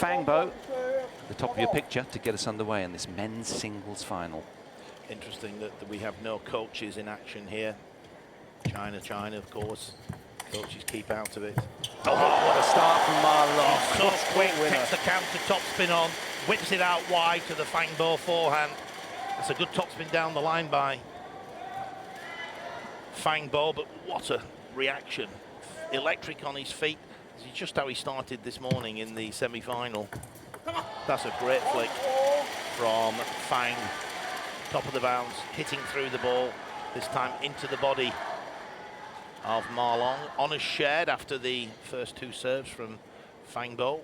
Fang Bo, at the top of your picture to get us underway in this men's singles final. Interesting that we have no coaches in action here. China, of course. Coaches keep out of it. Oh, what a start from Ma Long. So quick, takes the counter topspin on, whips it out wide to the Fang Bo forehand. That's a good topspin down the line by Fang Bo, but what a reaction. Electric on his feet. This is just how he started this morning in the semi-final. That's a great flick from Fang. Top of the bounce, hitting through the ball, this time into the body of Ma Long. Honours shared after the first two serves from Fang Bo.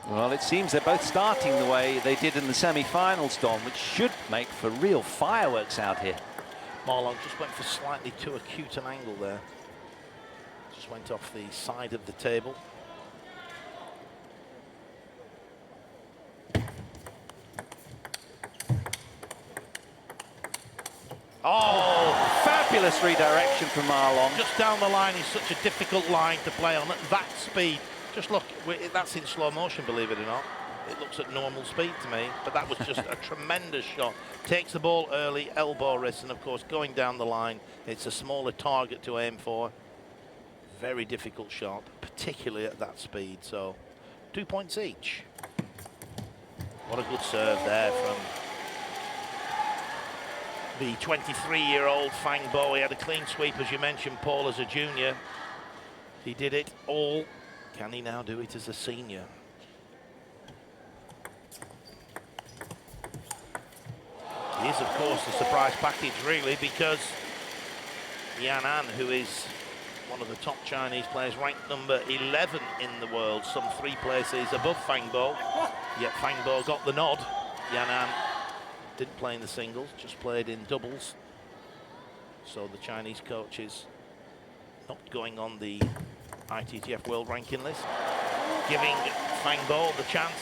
Well, it seems they're both starting the way they did in the semi-finals, Don, which should make for real fireworks out here. Ma Long just went for slightly too acute an angle there. Just went off the side of the table. Oh, fabulous redirection from Ma Long. Just down the line is such a difficult line to play on at that speed. Just look, that's in slow motion, believe it or not. It looks at normal speed to me, but that was just a tremendous shot. Takes the ball early, elbow wrist, and of course going down the line, it's a smaller target to aim for. Very difficult shot, particularly at that speed, so 2 points each. What a good serve there from the 23-year-old Fang Bo. He had a clean sweep, as you mentioned, Paul, as a junior. He did it all. Can he now do it as a senior? He is, of course, the surprise package, really, because Yan An, who is one of the top Chinese players, ranked number 11 in the world, some 3 places above Fang Bo. Yet Fang Bo got the nod. Yan An didn't play in the singles, just played in doubles. So the Chinese coach is not going on the ITTF World Ranking list, giving Fang Bo the chance.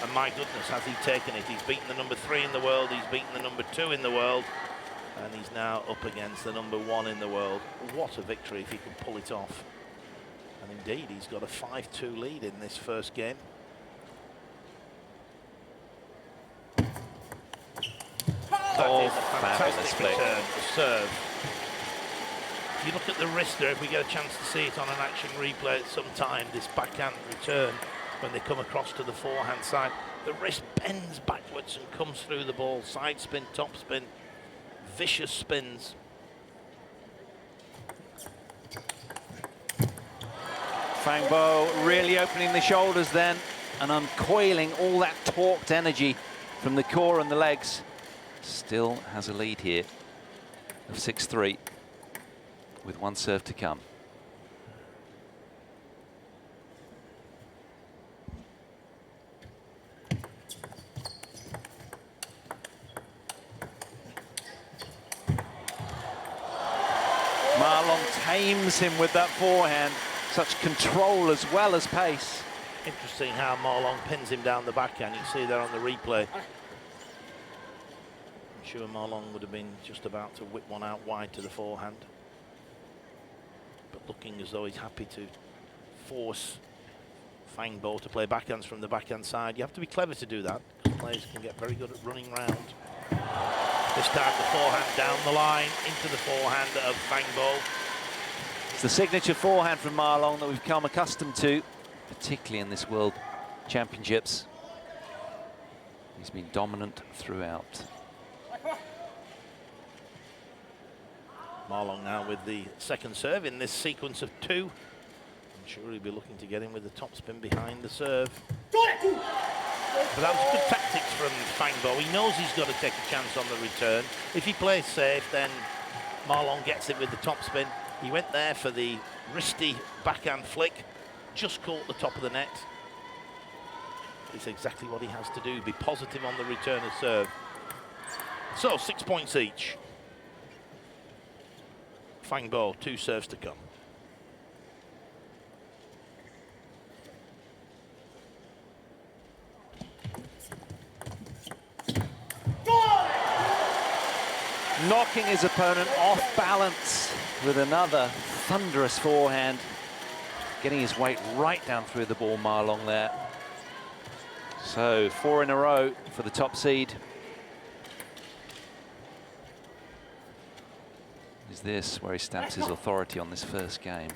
And my goodness, has he taken it? He's beaten the number 3 in the world, he's beaten the number 2 in the world, and he's now up against the number 1 in the world. What a victory if he can pull it off. And indeed, he's got a 5-2 lead in this first game. That is a fantastic return, serve. If you look at the wrist there, if we get a chance to see it on an action replay at some time, this backhand return, when they come across to the forehand side, the wrist bends backwards and comes through the ball. Side spin, top spin, vicious spins. Fang Bo really opening the shoulders then and uncoiling all that torqued energy from the core and the legs. Still has a lead here of 6-3 with one serve to come. Ma Long tames him with that forehand. Such control as well as pace. Interesting how Ma Long pins him down the backhand. You see there on the replay. I'm sure Ma Long would have been just about to whip one out wide to the forehand. But looking as though he's happy to force Fang Bo to play backhands from the backhand side. You have to be clever to do that, because players can get very good at running round. This time the forehand down the line into the forehand of Fang Bo. It's the signature forehand from Ma Long that we've come accustomed to, particularly in this World Championships. He's been dominant throughout. Ma Long now with the second serve in this sequence of 2. I'm sure he'll be looking to get in with the top spin behind the serve. But that was good tactics from Fang Bo. He knows he's got to take a chance on the return. If he plays safe, then Ma Long gets it with the top spin. He went there for the wristy backhand flick, just caught the top of the net. It's exactly what he has to do, be positive on the return of serve. So 6 points each. Fang Bo, 2 serves to come. Knocking his opponent off balance with another thunderous forehand. getting his weight right down through the ball, Ma Long there. So 4 in a row for the top seed. Is this where he stamps his authority on this first game?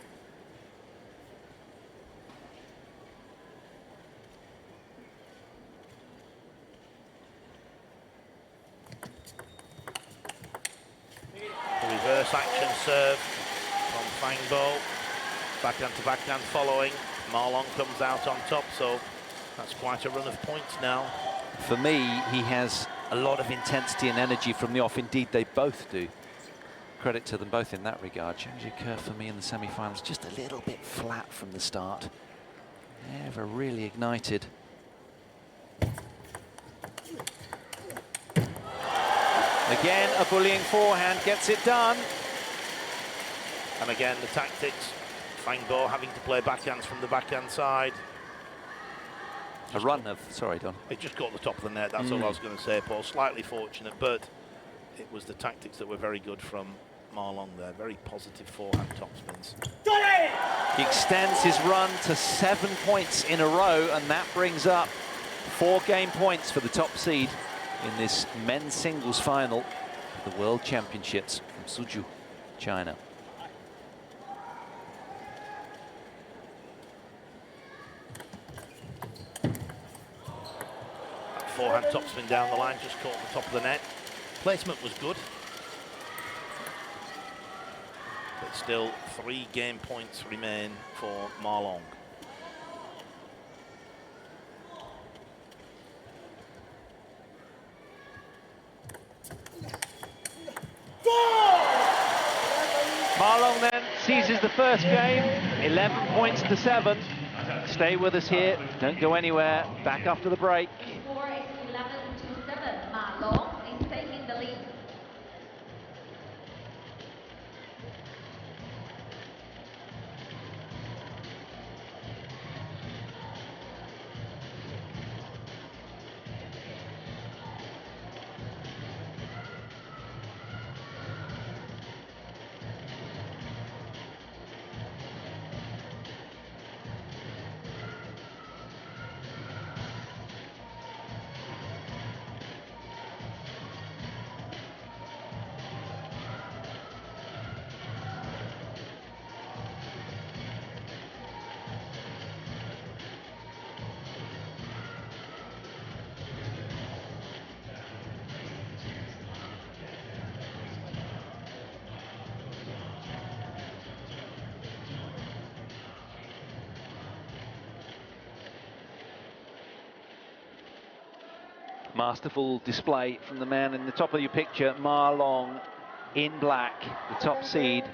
The reverse action serve from Fang Bo. Backhand to backhand following. Ma Long comes out on top, so that's quite a run of points now. For me, he has a lot of intensity and energy from the off. Indeed, they both do. Credit to them both in that regard. Zhang Jike for me in the semi-finals, just a little bit flat from the start. Never really ignited. Again, a bullying forehand gets it done. And again, the tactics. Fang Bo having to play backhands from the backhand side. A run of, sorry, Don. It just caught the top of the net, that's all I was going to say, Paul. Slightly fortunate, but it was the tactics that were very good from Ma Long there. Very positive forehand topspins. He extends his run to 7 points in a row, and that brings up 4 game points for the top seed in this men's singles final of the World Championships from Suzhou, China. Forehand topspin down the line, just caught the top of the net. Placement was good. But still, 3 game points remain for Ma Long. Ma Long then seizes the first game, 11 points to 7. Stay with us here, don't go anywhere, back after the break. The score is 11 to 7. Ma Long is taking the lead. Masterful display from the man in the top of your picture, Ma Long in black, the top seed,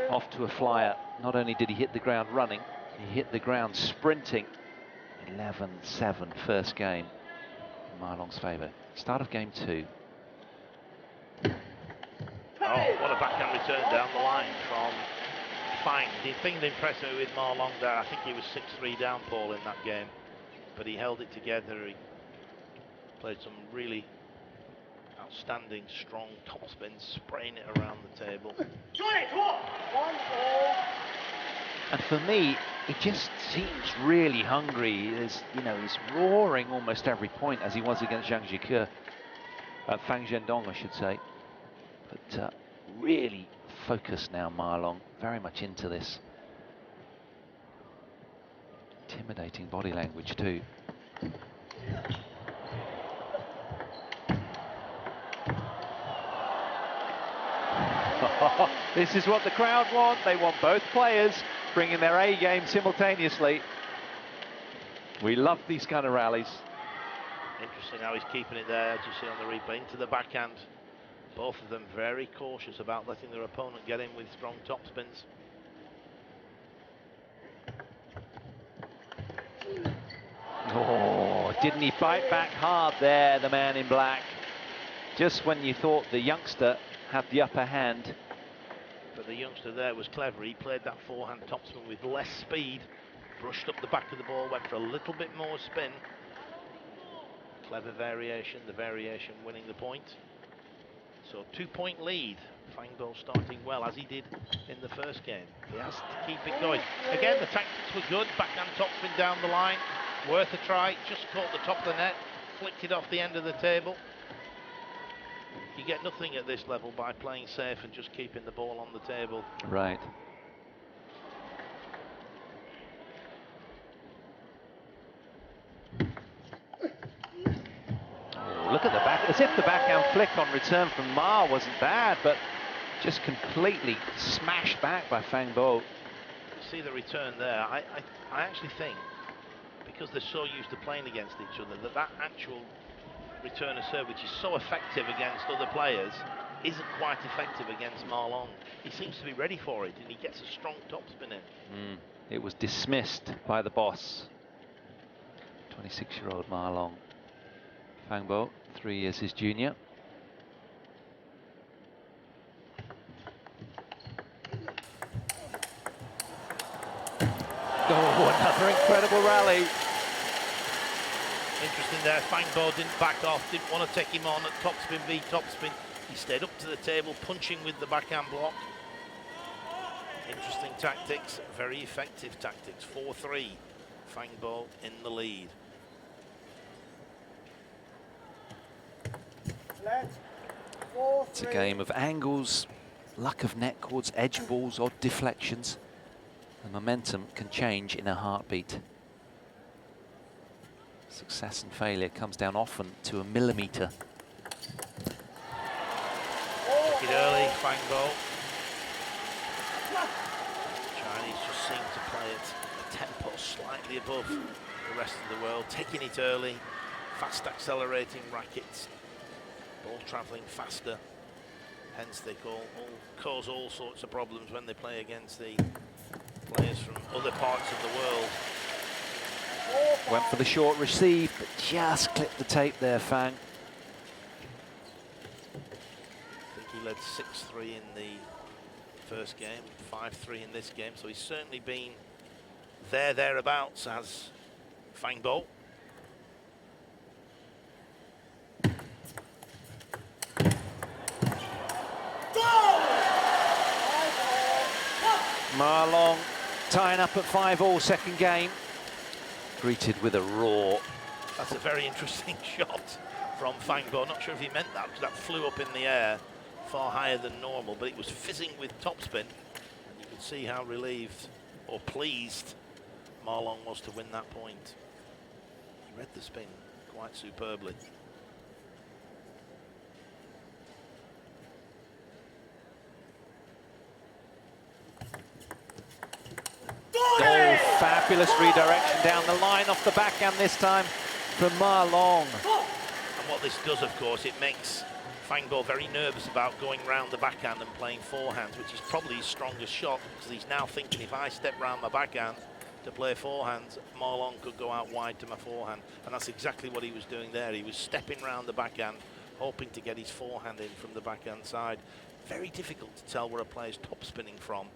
off to a flyer. Not only did he hit the ground running, he hit the ground sprinting. 11-7 first game in Ma Long's favour. Start of game 2. Oh, what a backhand return down the line from Fang. The thing that impressed me with Ma Long there, I think he was 6-3 down, Paul, in that game. But he held it together. He played some really outstanding, strong topspins, spraying it around the table. And for me, he just seems really hungry. You know, he's roaring almost every point, as he was against Zhang Jike. Fang Zhendong, I should say. But really focused now, Ma Long. Very much into this. Intimidating body language too. This is what the crowd want. They want both players bringing their A game simultaneously. We love these kind of rallies. Interesting how he's keeping it there, as you see on the replay, into the backhand. Both of them very cautious about letting their opponent get in with strong topspins. Oh, didn't he bite back hard there, the man in black? Just when you thought the youngster had the upper hand. But the youngster there was clever. He played that forehand topspin with less speed, brushed up the back of the ball, went for a little bit more spin. Clever variation, the variation winning the point. So 2-point lead Fang Bo starting well, as he did in the first game. He has to keep it going. Again, the tactics were good. Backhand topspin down the line. Worth a try. Just caught the top of the net. Flicked it off the end of the table. You get nothing at this level by playing safe and just keeping the ball on the table. Right. Oh, look at the back. As if the backhand flick on return from Ma wasn't bad, but just completely smashed back by Fang Bo. You see the return there. I actually think, because they're so used to playing against each other, that actual return of serve, which is so effective against other players, isn't quite effective against Ma Long. He seems to be ready for it, and he gets a strong topspin in. It was dismissed by the boss. 26-year-old Ma Long. Fang Bo, 3 years his junior. Oh, another incredible rally. Interesting there, Fang Bo didn't back off, didn't want to take him on at topspin v topspin. He stayed up to the table, punching with the backhand block. Interesting tactics, very effective tactics. 4-3, Fang Bo in the lead. It's a game of angles, luck of net chords, edge balls, odd deflections. The momentum can change in a heartbeat. Success and failure comes down often to a millimetre. Took it early, Fang Bo. Chinese just seem to play at a tempo slightly above the rest of the world, taking it early, fast accelerating rackets, ball travelling faster. Hence they cause all sorts of problems when they play against the players from other parts of the world. Went for the short receive, but just clipped the tape there, Fang. I think he led 6-3 in the first game, 5-3 in this game, so he's certainly been thereabouts as Fang Bo. Ma Long tying up at 5-all, second game. Greeted with a roar. That's a very interesting shot from Fang Bo. Not sure if he meant that, because that flew up in the air far higher than normal, but it was fizzing with topspin. And you could see how relieved or pleased Ma Long was to win that point. He read the spin quite superbly. Oh, fabulous redirection down the line off the backhand this time from Ma Long. And what this does, of course, it makes Fang Bo very nervous about going round the backhand and playing forehands, which is probably his strongest shot, because he's now thinking, if I step round my backhand to play forehands, Ma Long could go out wide to my forehand. And that's exactly what he was doing there. He was stepping round the backhand, hoping to get his forehand in from the backhand side. Very difficult to tell where a player's top spinning from,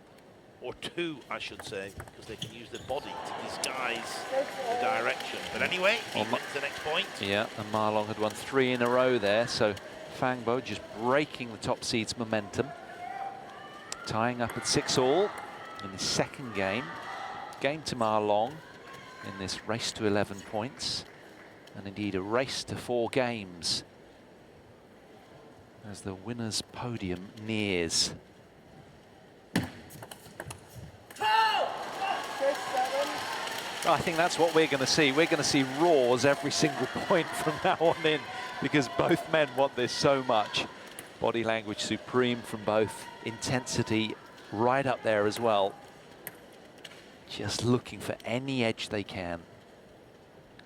or two, I should say, because they can use the body to disguise the direction. But anyway, he wins the next point. Yeah, and Ma Long had won 3 in a row there, so Fang Bo just breaking the top seed's momentum. Tying up at 6-all in the second game. Game to Ma Long in this race to 11 points. And indeed a race to 4 games as the winner's podium nears. I think that's what we're going to see. We're going to see roars every single point from now on in, because both men want this so much. Body language supreme from both. Intensity right up there as well. Just looking for any edge they can.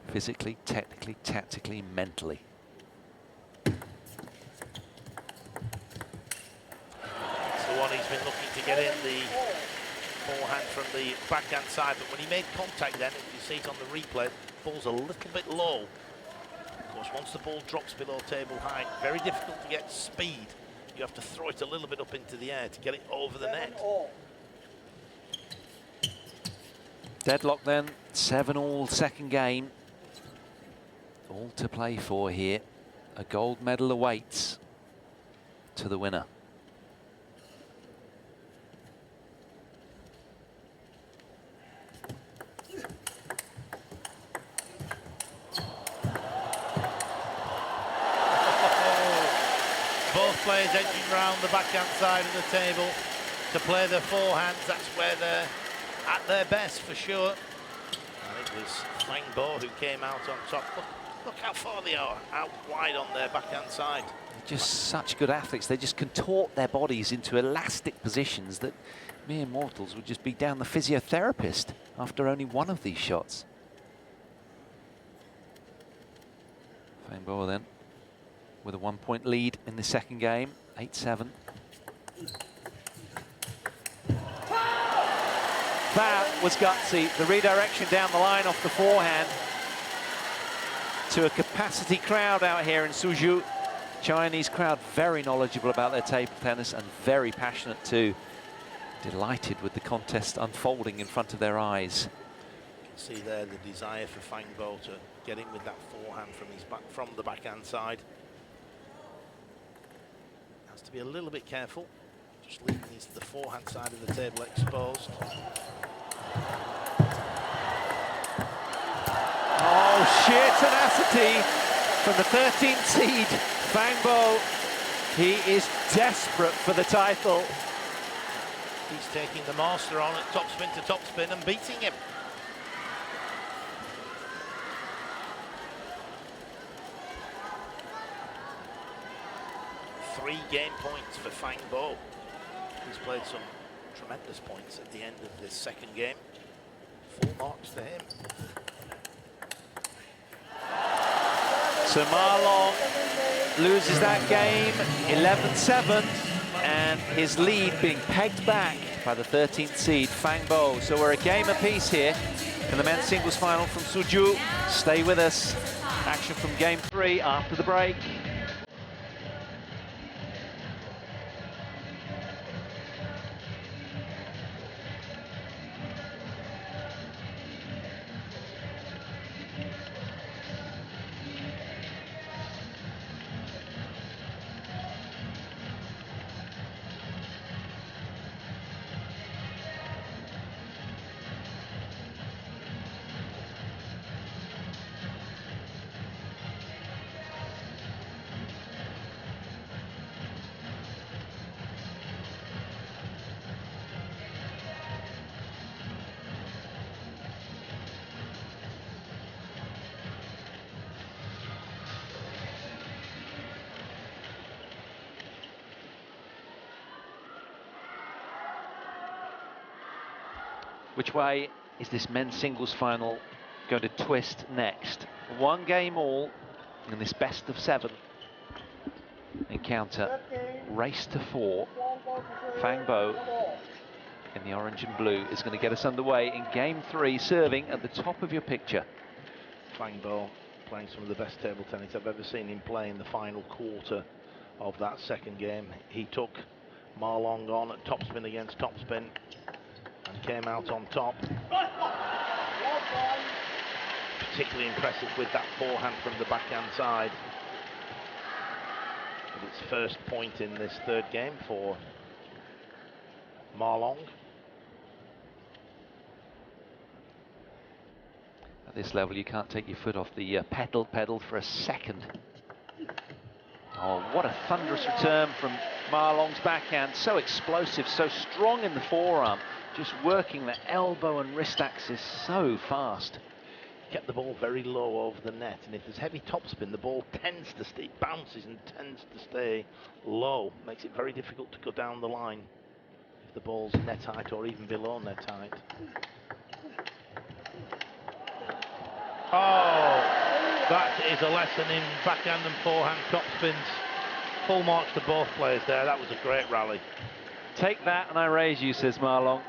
Physically, technically, tactically, mentally. That's the one he's been looking to get in, the forehand from the backhand side, but when he made contact then, if you see it on the replay, ball's a little bit low. Of course, once the ball drops below table height, very difficult to get speed. You have to throw it a little bit up into the air to get it over the net. Deadlock then, 7-all, second game. All to play for here. A gold medal awaits to the winner. players edging round the backhand side of the table to play their forehands. That's where they're at their best for sure. And it was Fang Bo who came out on top. Look how far they are, out wide on their backhand side. They're just such good athletes. They just contort their bodies into elastic positions that mere mortals would just be down the physiotherapist after only one of these shots. Fang Bo then with a 1-point lead in the second game, 8-7. That was gutsy. The redirection down the line off the forehand to a capacity crowd out here in Suzhou. Chinese crowd very knowledgeable about their table tennis and very passionate too. Delighted with the contest unfolding in front of their eyes. You can see there the desire for Fang Bo to get in with that forehand from the backhand side. Has to be a little bit careful, just leaving the forehand side of the table exposed. Oh, sheer tenacity from the 13th seed, Fang Bo. He is desperate for the title. He's taking the master on at topspin to topspin and beating him. Three game points for Fang Bo. He's played some tremendous points at the end of this second game. Full marks to him. So Ma Long loses that game, 11-7, and his lead being pegged back by the 13th seed, Fang Bo. So we're a game apiece here in the men's singles final from Suzhou. Stay with us. Action from game 3 after the break. Which way is this men's singles final going to twist next? One game all in this best of 7 encounter. Race to 4. Fang Bo in the orange and blue is going to get us underway in game 3, serving at the top of your picture. Fang Bo playing some of the best table tennis I've ever seen him play in the final quarter of that second game. He took Ma Long on at topspin against topspin and came out on top. Particularly impressive with that forehand from the backhand side. But it's first point in this third game for Ma Long. At this level, you can't take your foot off the pedal for a second. Oh, what a thunderous return from Ma Long's backhand. So explosive, so strong in the forearm. Just working the elbow and wrist axis so fast. Kept the ball very low over the net, and if there's heavy topspin, the ball tends to stay, bounces and tends to stay low. Makes it very difficult to go down the line if the ball's net height or even below net height. Oh, that is a lesson in backhand and forehand topspins. Full marks to both players there. That was a great rally. Take that and I raise you, says Ma Long.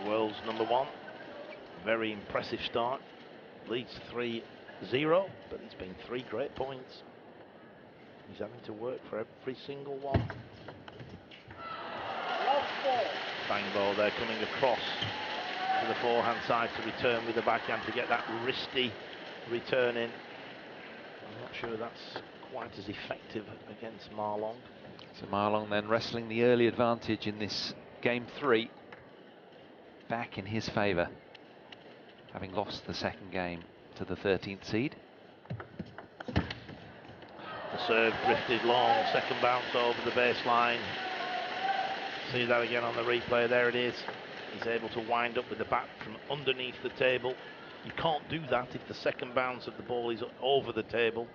The world's #1. Very impressive start. Leads 3-0, but it's been 3 great points. He's having to work for every single one. Fang Bo there coming across to the forehand side to return with the backhand to get that wristy return in. I'm not sure that's quite as effective against Ma Long. So Ma Long then wrestling the early advantage in this game 3. Back in his favour, having lost the second game to the 13th seed. The serve drifted long, second bounce over the baseline. See that again on the replay, there it is. He's able to wind up with the bat from underneath the table. You can't do that if the second bounce of the ball is over the table.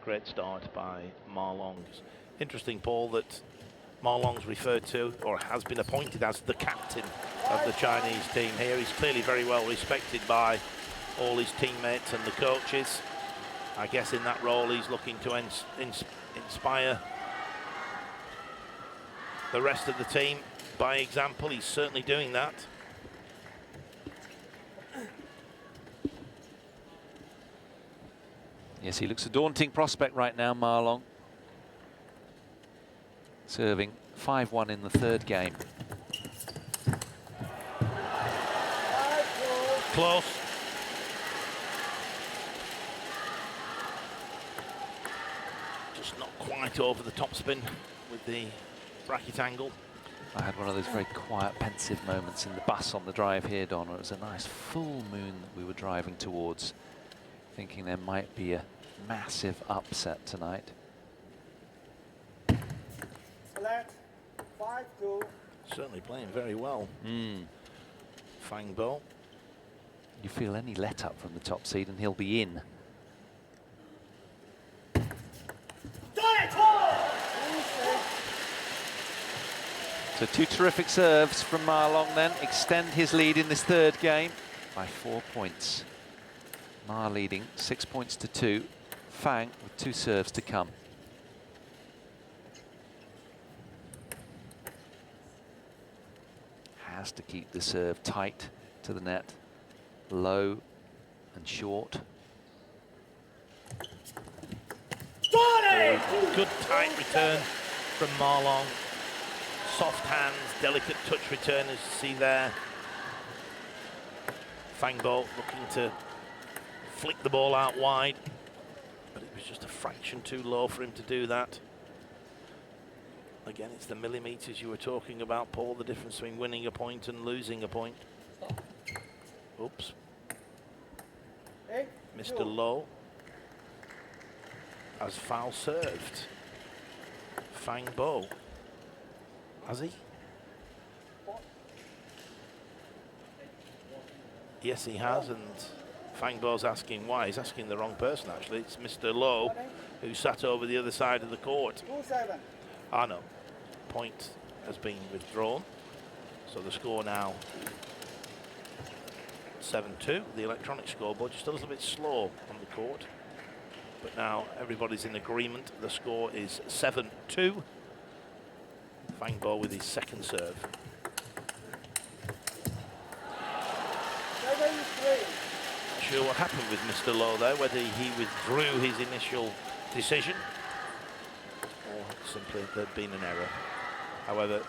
Great start by Ma Long. Interesting, Paul, that Ma Long's referred to, or has been appointed as the captain of the Chinese team here. He's clearly very well respected by all his teammates and the coaches. I guess in that role he's looking to inspire the rest of the team by example. He's certainly doing that. Yes, he looks a daunting prospect right now, Ma Long. Serving 5-1 in the third game. Close. Just not quite over the topspin with the bracket angle. I had one of those very quiet, pensive moments in the bus on the drive here, Don. It was a nice full moon that we were driving towards, thinking there might be a massive upset tonight. Select 5-2. Certainly playing very well. Fang Bo. You feel any let up from the top seed and he'll be in. So two terrific serves from Ma Long then, extend his lead in this third game by 4 points. Ma leading 6 points to 2. Fang with 2 serves to come. Has to keep the serve tight to the net, low and short. Good tight return from Ma Long. Soft hands, delicate touch return, as you see there. Fang Bo looking to flick the ball out wide, but it was just a fraction too low for him to do that. Again, it's the millimetres you were talking about, Paul, the difference between winning a point and losing a point. Oops. Mr. Low has foul served. Fang Bo. Has he? Yes, he has, and Fang Bo's asking why. He's asking the wrong person, actually. It's Mr. Low, who sat over the other side of the court. Ah, no. Point has been withdrawn. So the score now 7-2. The electronic scoreboard just a little bit slow on the court. But now everybody's in agreement. The score is 7-2. Fang Bo with his second serve. Not sure what happened with Mr. Low there, whether he withdrew his initial decision or simply there'd been an error. However,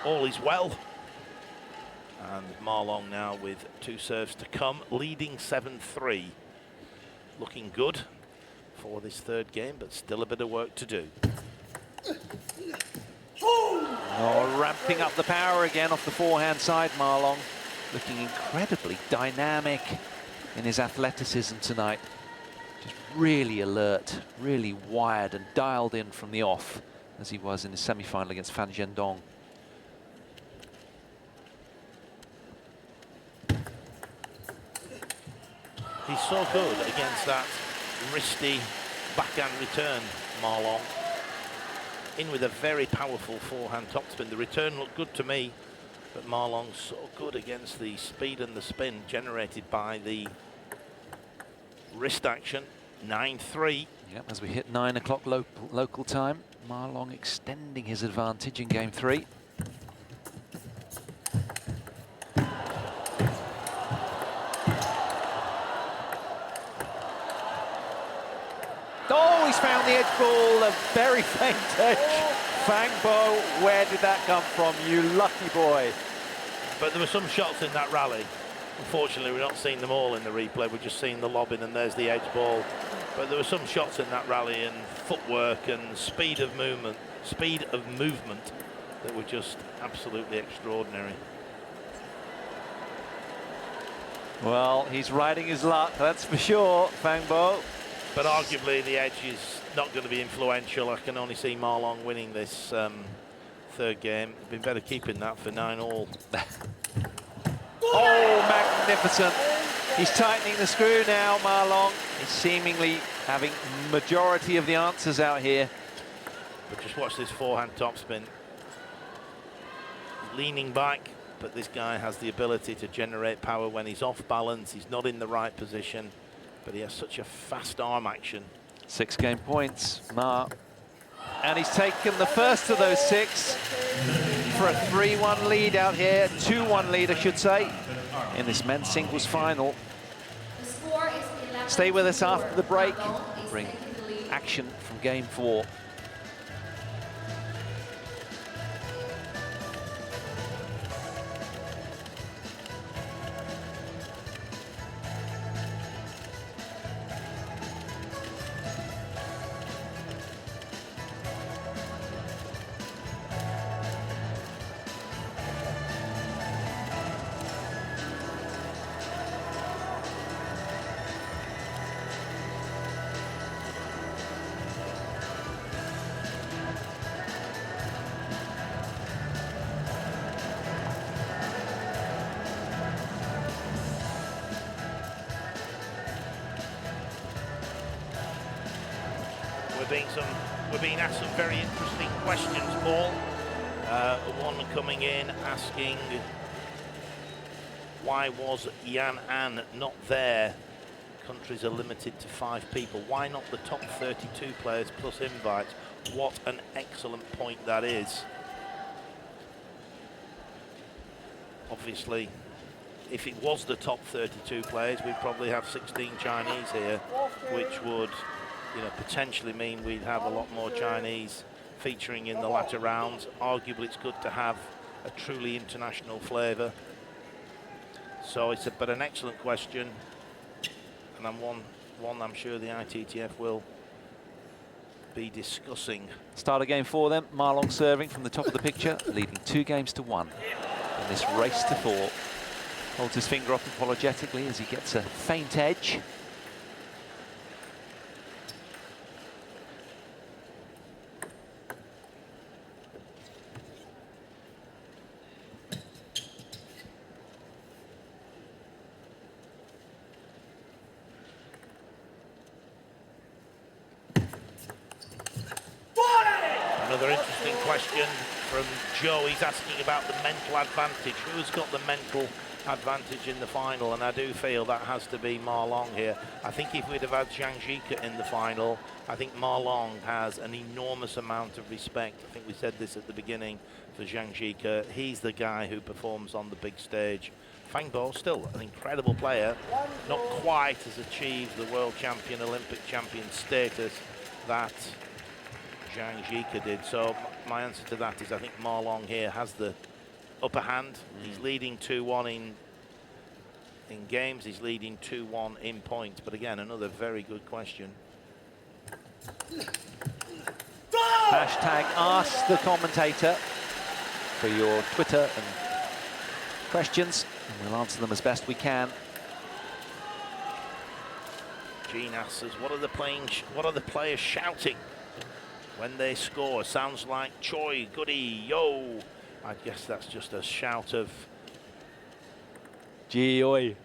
all is well. And Ma Long now with 2 serves to come, leading 7-3. Looking good for this third game, but still a bit of work to do. Oh, ramping up the power again off the forehand side, Ma Long. Looking incredibly dynamic in his athleticism tonight. Just really alert, really wired and dialed in from the off, as he was in his semi-final against Fan Zhendong. He's so good against that wristy backhand return, Ma Long. In with a very powerful forehand topspin. The return looked good to me, but Ma Long's so good against the speed and the spin generated by the wrist action. 9-3. Yep, as we hit 9 o'clock local time, Ma Long extending his advantage in game 3. Oh, he's found the edge ball, a very faint edge. Fang Bo, where did that come from, you lucky boy? But there were some shots in that rally. Unfortunately, we're not seeing them all in the replay. We're just seeing the lobbing, and there's the edge ball. But there were some shots in that rally and footwork and speed of movement that were just absolutely extraordinary. Well, he's riding his luck, that's for sure, Fang Bo. But arguably the edge is not going to be influential. I can only see Ma Long winning this third game. Been better keeping that for 9-all. Oh, magnificent. He's tightening the screw now, Ma Long. He's seemingly having majority of the answers out here. But just watch this forehand topspin. Leaning back, but this guy has the ability to generate power when he's off balance. He's not in the right position, but he has such a fast arm action. 6 game points, Ma. And he's taken the first of those 6 for a 3-1 lead out here, 2-1 lead, I should say, in this men's singles final. Stay with us after the break. Bring action from game 4. We're being asked some very interesting questions, Paul. One coming in asking, why was Yan An not there? Countries are limited to 5 people. Why not the top 32 players plus invites? What an excellent point that is. Obviously, if it was the top 32 players, we'd probably have 16 Chinese here, which would, you know, potentially mean we'd have a lot more Chinese featuring in the latter rounds. Arguably, it's good to have a truly international flavour. So it's but an excellent question, and one I'm sure the ITTF will be discussing. Start of game 4 then. Ma Long serving from the top of the picture, leading 2 games to 1 in this race to 4. Holds his finger up apologetically as he gets a faint edge. Another interesting question from Joe. He's asking about the mental advantage. Who's got the mental advantage in the final? And I do feel that has to be Ma Long here. I think if we'd have had Zhang Jike in the final, I think Ma Long has an enormous amount of respect. I think we said this at the beginning for Zhang Jike. He's the guy who performs on the big stage. Fang Bo, still an incredible player, not quite has achieved the world champion, Olympic champion status that Zhang Jike did. So my answer to that is I think Ma Long here has the upper hand. He's leading 2-1 in games. He's leading 2-1 in points. But again, another very good question. Hashtag ask the commentator for your Twitter and questions, and we'll answer them as best we can. Gene asks us, what are the players shouting when they score? Sounds like Choi, goody, yo. I guess that's just a shout of Gee oi.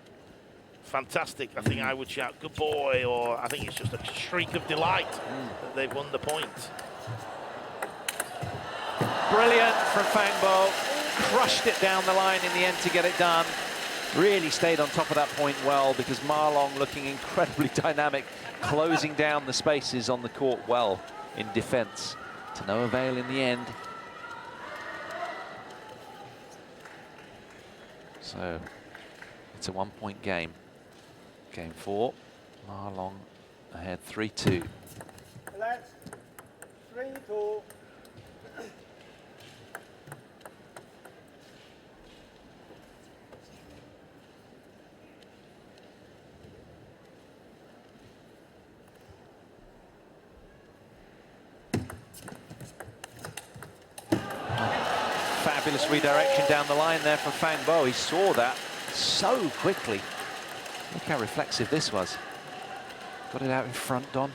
Fantastic. I think I would shout good boy, or I think it's just a shriek of delight that they've won the point. Brilliant from Fang Bo. Crushed it down the line in the end to get it done. Really stayed on top of that point well, because Ma Long looking incredibly dynamic, closing down the spaces on the court well in defense. To no avail in the end. So it's a 1-point game. Game 4, Ma Long ahead 3-2. Let's 3-2. Fabulous redirection down the line there from Fang Bo. He saw that so quickly. Look how reflexive this was. Got it out in front, Don.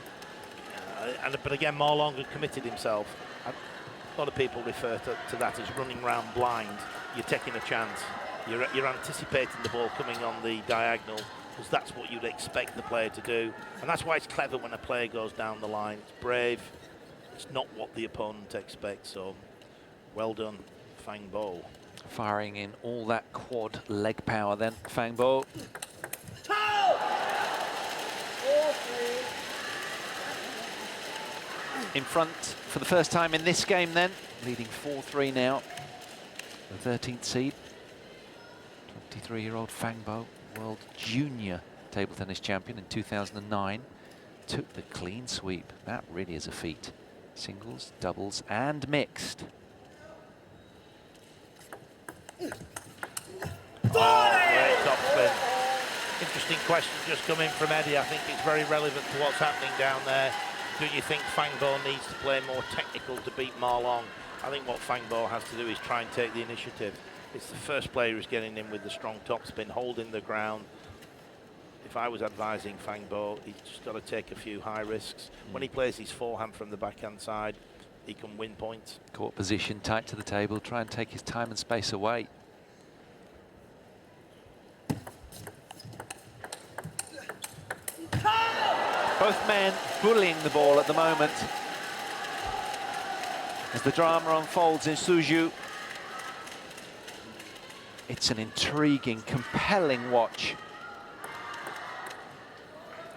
But again, Marlon had committed himself. A lot of people refer to that as running round blind. You're taking a chance. You're anticipating the ball coming on the diagonal, because that's what you'd expect the player to do. And that's why it's clever when a player goes down the line. It's brave. It's not what the opponent expects. So well done, Fang Bo. Firing in all that quad leg power then, Fang Bo. In front for the first time in this game then, leading 4-3 now. The 13th seed, 23-year-old Fang Bo, world junior table tennis champion in 2009, took the clean sweep. That really is a feat. Singles, doubles and mixed. Oh, great top spin. Interesting question just coming from Eddie. I think it's very relevant to what's happening down there. Do you think Fang Bo needs to play more technical to beat Marlon? I think what Fang Bo has to do is try and take the initiative. It's the first player who's getting in with the strong topspin, holding the ground. If I was advising Fang Bo, he's just got to take a few high risks. When he plays his forehand from the backhand side, he can win points. Court position, tight to the table, try and take his time and space away. Both men bullying the ball at the moment as the drama unfolds in Suzhou. It's an intriguing, compelling watch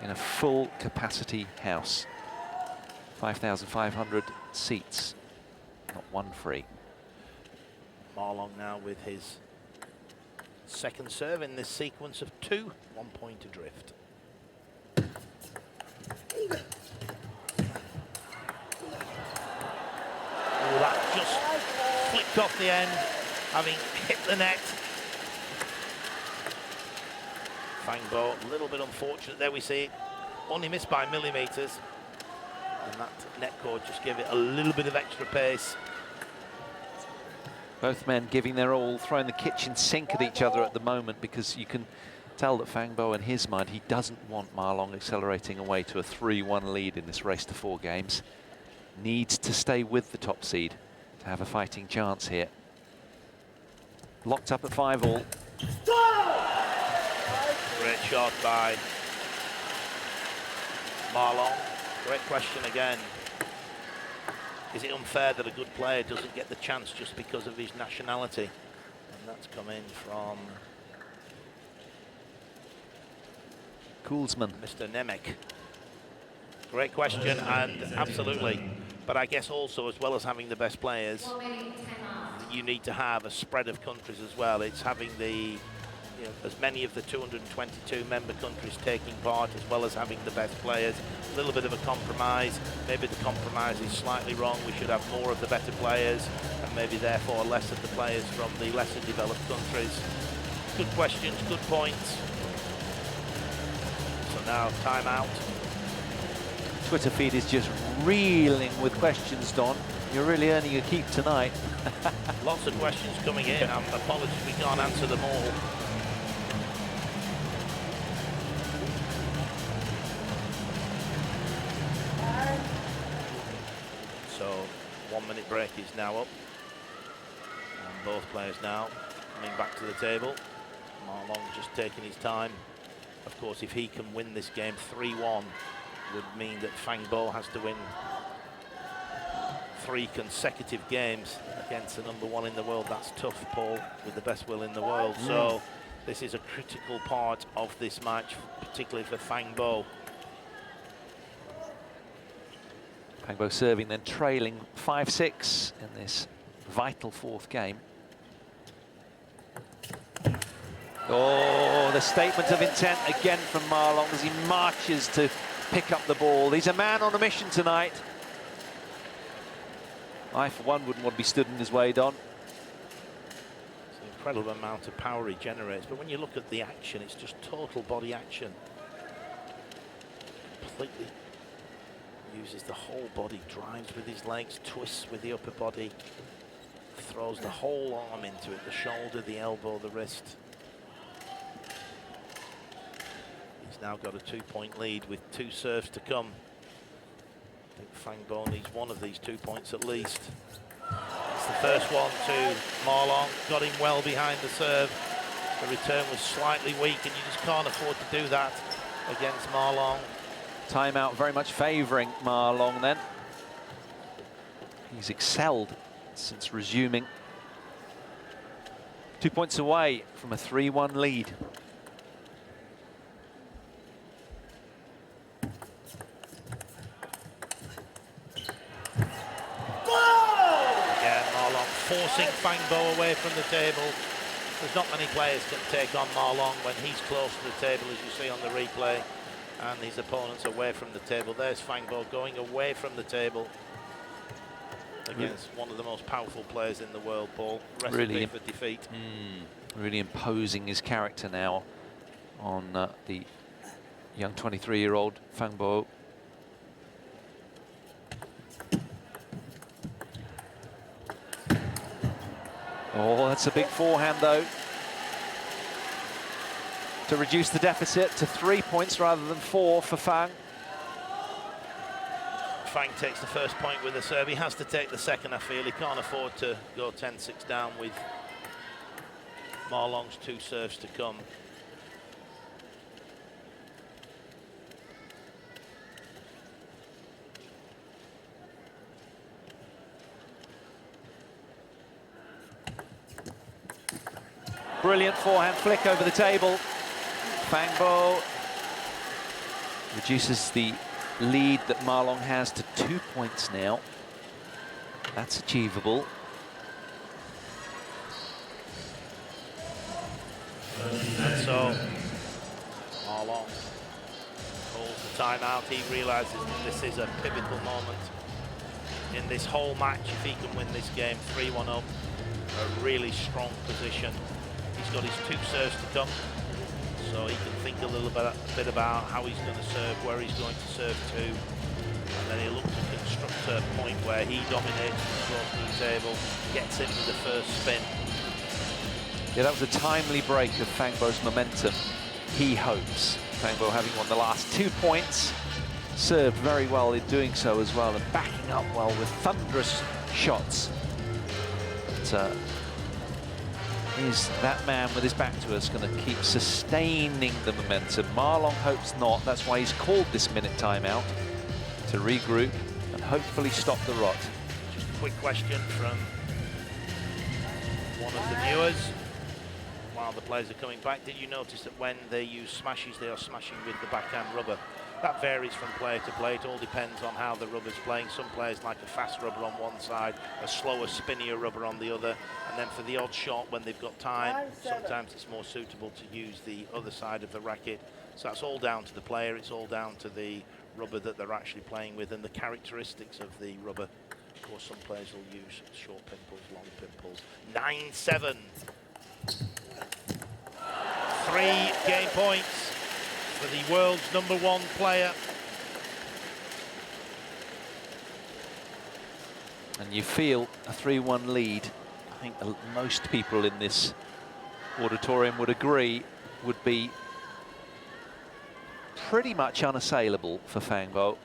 in a full capacity house. 5,500 seats, not one free. Marlon now with his second serve in this sequence of 2, 1 point adrift. Oh, that just flicked off the end, having hit the net. Fang Bo, a little bit unfortunate. There we see it, only missed by millimetres. And that net cord just gave it a little bit of extra pace. Both men giving their all, throwing the kitchen sink at each other at the moment, because you can tell that Fang Bo, in his mind, he doesn't want Marlon accelerating away to a 3-1 lead in this race to 4 games. Needs to stay with the top seed to have a fighting chance here. Locked up at 5-all. Great shot by Marlon. Great question again. Is it unfair that a good player doesn't get the chance just because of his nationality? And that's come in from Koolsman. Mr. Nemec. Great question, and absolutely. But I guess also, as well as having the best players, you need to have a spread of countries as well. It's having the, as many of the 222 member countries taking part, as well as having the best players. A little bit of a compromise. Maybe the compromise is slightly wrong. We should have more of the better players, and maybe therefore less of the players from the lesser developed countries. Good questions, good points. So now time out. Twitter feed is just reeling with questions, Don. You're really earning a keep tonight. Lots of questions coming in. Apologies, we can't answer them all. So 1 minute break is now up. And both players now coming back to the table. Marlon just taking his time. Of course, if he can win this game 3-1, would mean that Fang Bo has to win 3 consecutive games against the #1 in the world. That's tough, Paul, with the best will in the world. So this is a critical part of this match, particularly for Fang Bo. Fang Bo serving, then trailing 5-6 in this vital 4th game. Oh, the statement of intent again from Marlon as he marches to pick up the ball. He's a man on a mission tonight. I, for one, wouldn't want to be stood in his way, Don. It's an incredible amount of power he generates, but when you look at the action, it's just total body action. Completely uses the whole body, drives with his legs, twists with the upper body, throws the whole arm into it, the shoulder, the elbow, the wrist. He's now got a 2-point lead with 2 serves to come. I think Fang Bo needs one of these 2 points at least. It's the first one to Marlon, got him well behind the serve. The return was slightly weak, and you just can't afford to do that against Marlon. Timeout very much favouring Marlon then. He's excelled since resuming. 2 points away from a 3-1 lead. Again, Marlon forcing Fang Bo away from the table. There's not many players can take on Marlon when he's close to the table, as you see on the replay, and his opponents away from the table. There's Fang Bo going away from the table against one of the most powerful players in the world, Paul. Recipe for defeat. Really imposing his character now on the young 23-year-old Fang Bo. Oh, that's a big forehand, though, to reduce the deficit to 3 points rather than 4 for Fang. Fang takes the first point with the serve. He has to take the second, I feel. He can't afford to go 10-6 down with Marlon's 2 serves to come. Brilliant forehand flick over the table. Fang Bo reduces the lead that Marlon has to 2 points now. That's achievable. And so Marlon calls the timeout. He realises that this is a pivotal moment in this whole match. If he can win this game 3-1 up, a really strong position. He's got his 2 serves to come, so he can think a little bit about how he's going to serve, where he's going to serve to, and then he'll look to construct a point where he dominates close to the table, gets into the first spin. Yeah, that was a timely break of Fang Bo's momentum. He hopes. Fang Bo, having won the last 2 points, served very well in doing so as well, and backing up well with thunderous shots. But, is that man with his back to us going to keep sustaining the momentum? Marlon hopes not. That's why he's called this minute timeout, to regroup and hopefully stop the rot. Just a quick question from one of the viewers while the players are coming back. Did you notice that when they use smashes, they are smashing with the backhand rubber? That varies from player to player. It all depends on how the rubber's playing. Some players like a fast rubber on one side, a slower, spinnier rubber on the other. And then for the odd shot, when they've got time, sometimes it's more suitable to use the other side of the racket. So that's all down to the player. It's all down to the rubber that they're actually playing with and the characteristics of the rubber. Of course, some players will use short pimples, long pimples. 9-7. 3 game points for the world's #1 player. And you feel a 3-1 lead. I think most people in this auditorium would agree would be pretty much unassailable for Fang Bo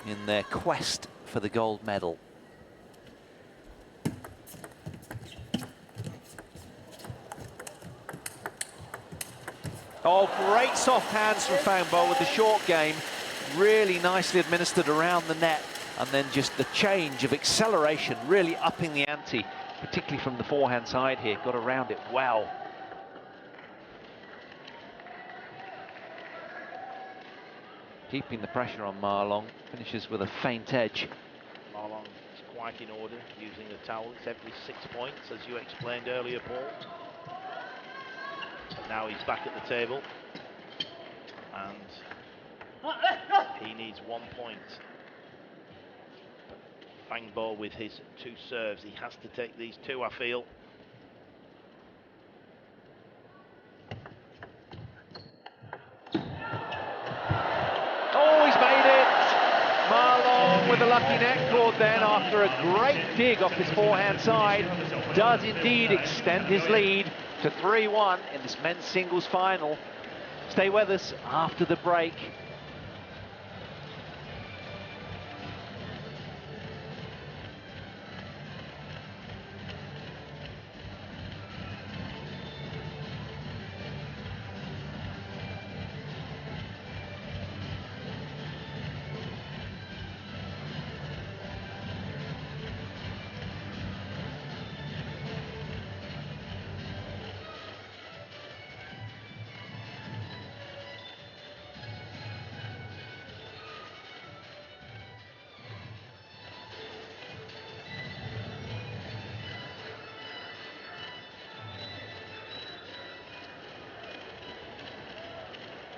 in their quest for the gold medal. Oh, great soft hands from Fang Bo with the short game. Really nicely administered around the net. And then just the change of acceleration, really upping the ante, particularly from the forehand side here. Got around it well. Keeping the pressure on Marlon. Finishes with a faint edge. Marlon is quite in order, using the towel. It's every 6 points, as you explained earlier, Paul. But now he's back at the table. And he needs 1 point. Fang Bo with his 2 serves. He has to take these 2, I feel. Oh, he's made it! Marlon with a lucky net cord then after a great dig off his forehand side. Does indeed extend his lead to 3-1 in this men's singles final. Stay with us after the break.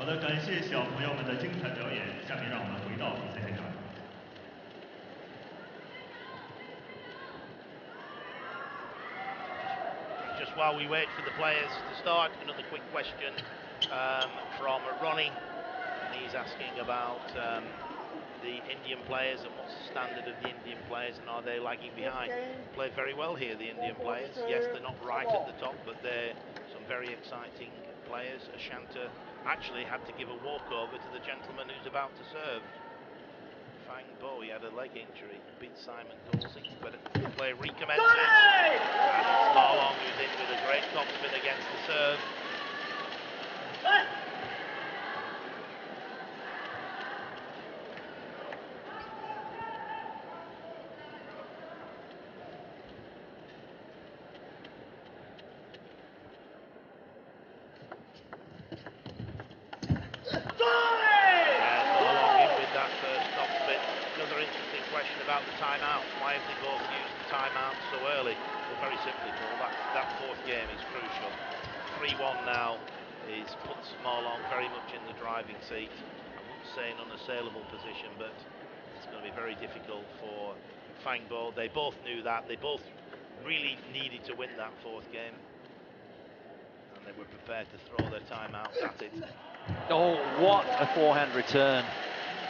好的，感谢小朋友们的精彩表演。下面让我们回到比赛现场。Just while we wait for the players to start, another quick question from Ronnie. And he's asking about the Indian players and what's the standard of the Indian players and are they lagging behind? Played very well here, the Indian players. Yes, they're not right at the top, but they're some very exciting players. Ashanta actually had to give a walkover to the gentleman who's about to serve. Fang Bo, he had a leg injury, beat Simon Dorsey, but the play recommences. And it's Marlon who's in with a great topspin against the serve. About the timeouts. Why have they both used the timeout so early? Well, very simply, Paul, that fourth game is crucial. 3-1 now puts Marlon very much in the driving seat. I wouldn't say an unassailable position, but it's going to be very difficult for Fang Bo. They both knew that. They both really needed to win that fourth game. And they were prepared to throw their timeouts at it. Oh, what a forehand return.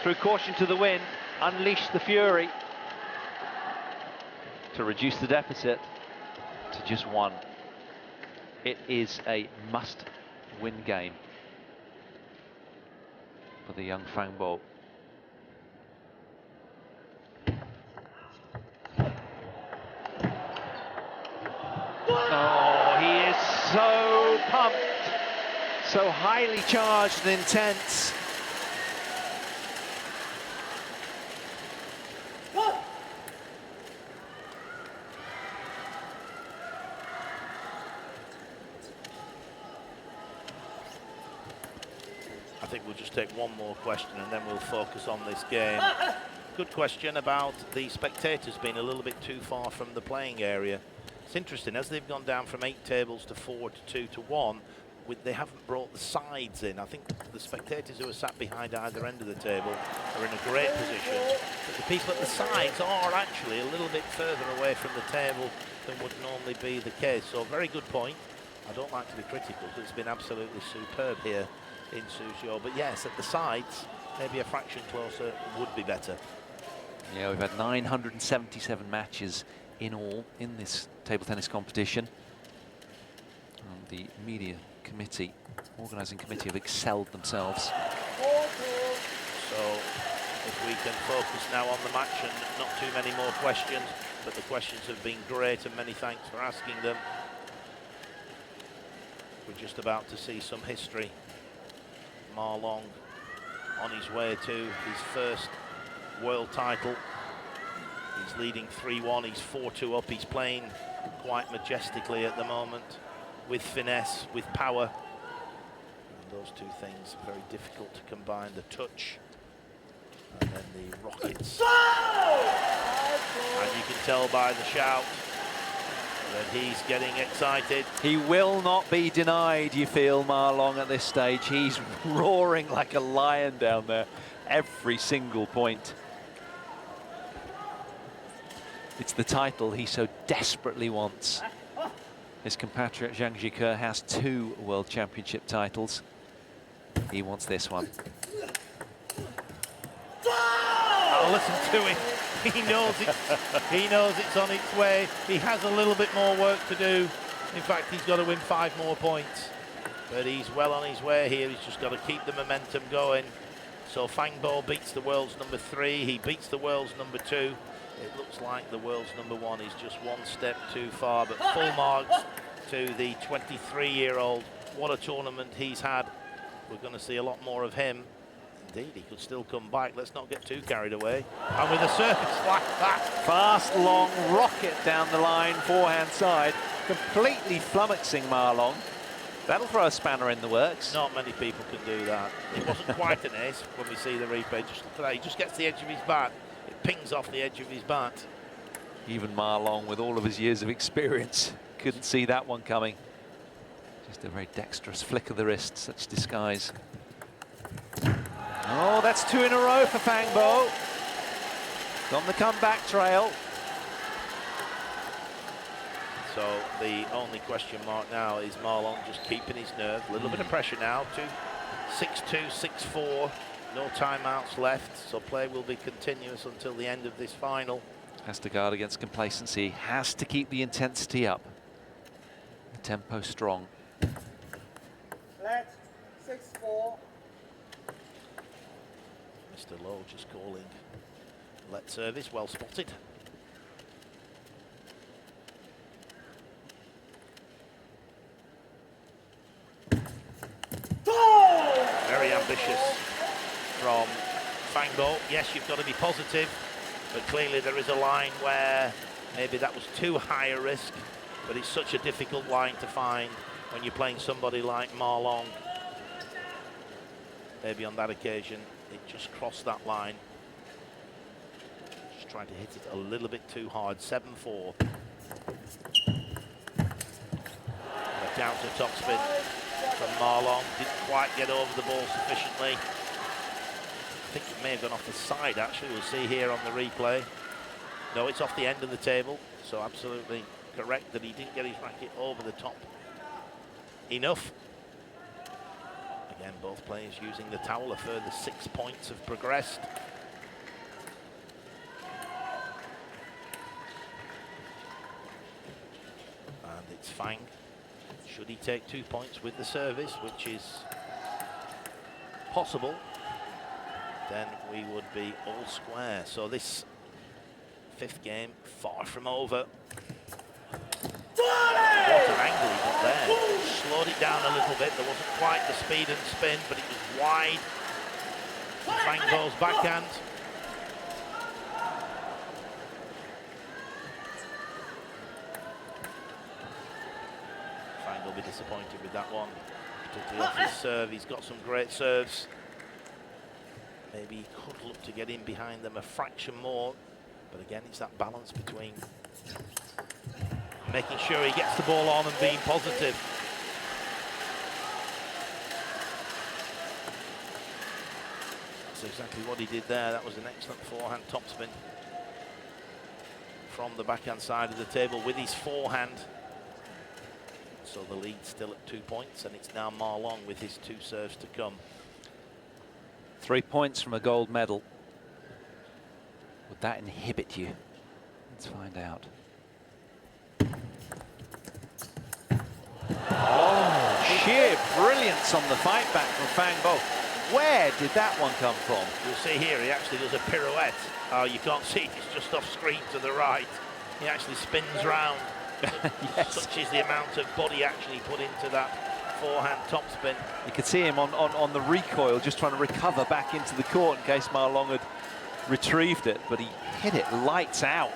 Through caution to the wind, unleash the fury to reduce the deficit to just one. It is a must-win game for the young Fang Bo. Oh, he is so pumped, so highly charged and intense. I think we'll just take one more question and then we'll focus on this game. Good question about the spectators being a little bit too far from the playing area. It's interesting, as they've gone down from 8 tables to 4 to 2 to 1, they haven't brought the sides in. I think the spectators who are sat behind either end of the table are in a great position, but the people at the sides are actually a little bit further away from the table than would normally be the case. So very good point. I don't like to be critical, but it's been absolutely superb here in Suzhou. But yes, at the sides, maybe a fraction closer would be better. Yeah, we've had 977 matches in all in this table tennis competition. And the media committee, organising committee, have excelled themselves. So if we can focus now on the match and not too many more questions, but the questions have been great and many thanks for asking them. We're just about to see some history. Marlon on his way to his first world title. He's leading 3-1, he's 4-2 up, he's playing quite majestically at the moment, with finesse, with power. And those two things are very difficult to combine, the touch and then the rockets. And you can tell by the shout that he's getting excited. He will not be denied, you feel, Marlon, at this stage. He's roaring like a lion down there, every single point. It's the title he so desperately wants. His compatriot Zhang Jike has 2 World Championship titles. He wants this one. Oh, listen to him. He knows it's on its way. He has a little bit more work to do. In fact, he's got to win 5 more points. But he's well on his way here. He's just got to keep the momentum going. So Fang Bo beats the world's number 3. He beats the world's number 2. It looks like the world's number 1 is just one step too far, but full marks to the 23-year-old. What a tournament he's had. We're going to see a lot more of him. Indeed, he could still come back. Let's not get too carried away. And with a service like that. Fast, long rocket down the line, forehand side, completely flummoxing Ma Long. That'll throw a spanner in the works. Not many people can do that. It wasn't quite an ace when we see the replay. Just look at that. He just gets the edge of his bat. It pings off the edge of his bat. Even Ma Long, with all of his years of experience, couldn't see that one coming. Just a very dexterous flick of the wrist, such disguise. Oh, that's 2 in a row for Fang Bo. On the comeback trail. So the only question mark now is Ma Long just keeping his nerve. A little bit of pressure now to 6-2, 6-4. No timeouts left, so play will be continuous until the end of this final. Has to guard against complacency, has to keep the intensity up. The tempo strong. Let 6-4. Mr. Lowe just calling let service, well spotted. Very ambitious from Fang Bo. Yes, you've got to be positive, but clearly there is a line where maybe that was too high a risk, but it's such a difficult line to find when you're playing somebody like Ma Long. Maybe on that occasion it just crossed that line. Just trying to hit it a little bit too hard. 7-4. Down to topspin from Ma Long. Didn't quite get over the ball sufficiently. I think it may have gone off the side, actually. We'll see here on the replay. No, it's off the end of the table, so absolutely correct that he didn't get his racket over the top enough. Again, both players using the towel. A further 6 points have progressed. And it's Fang. Should he take 2 points with the service, which is possible, then we would be all square. So this 5th game, far from over. What an angle he got there. Slowed it down a little bit. There wasn't quite the speed and spin, but it was wide. Fang Bo's backhand. Fang will be disappointed with that one, particularly off his serve. He's got some great serves. Maybe he could look to get in behind them a fraction more, but again, it's that balance between making sure he gets the ball on and being positive. That's exactly what he did there. That was an excellent forehand topspin from the backhand side of the table with his forehand. So the lead's still at 2 points, and it's now Ma Long with his 2 serves to come. 3 points from a gold medal. Would that inhibit you? Let's find out. Oh, sheer brilliance on the fight back from Fang Bo. Where did that one come from? You'll see here he actually does a pirouette. Oh, you can't see it, it's just off screen to the right. He actually spins round. Yes. Such is the amount of body action he put into that forehand topspin. You could see him on the recoil, just trying to recover back into the court in case Ma Long had retrieved it, but he hit it lights out.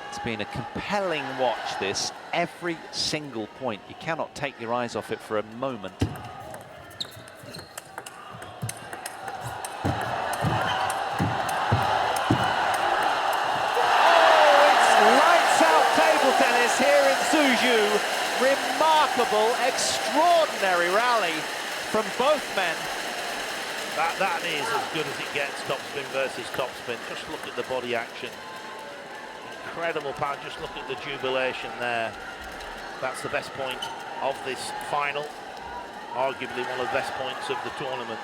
It's been a compelling watch, this. Every single point. You cannot take your eyes off it for a moment. Tennis here in Suzhou. Remarkable, extraordinary rally from both men. That is as good as it gets, topspin versus topspin. Just look at the body action. Incredible power, just look at the jubilation there. That's the best point of this final. Arguably one of the best points of the tournament.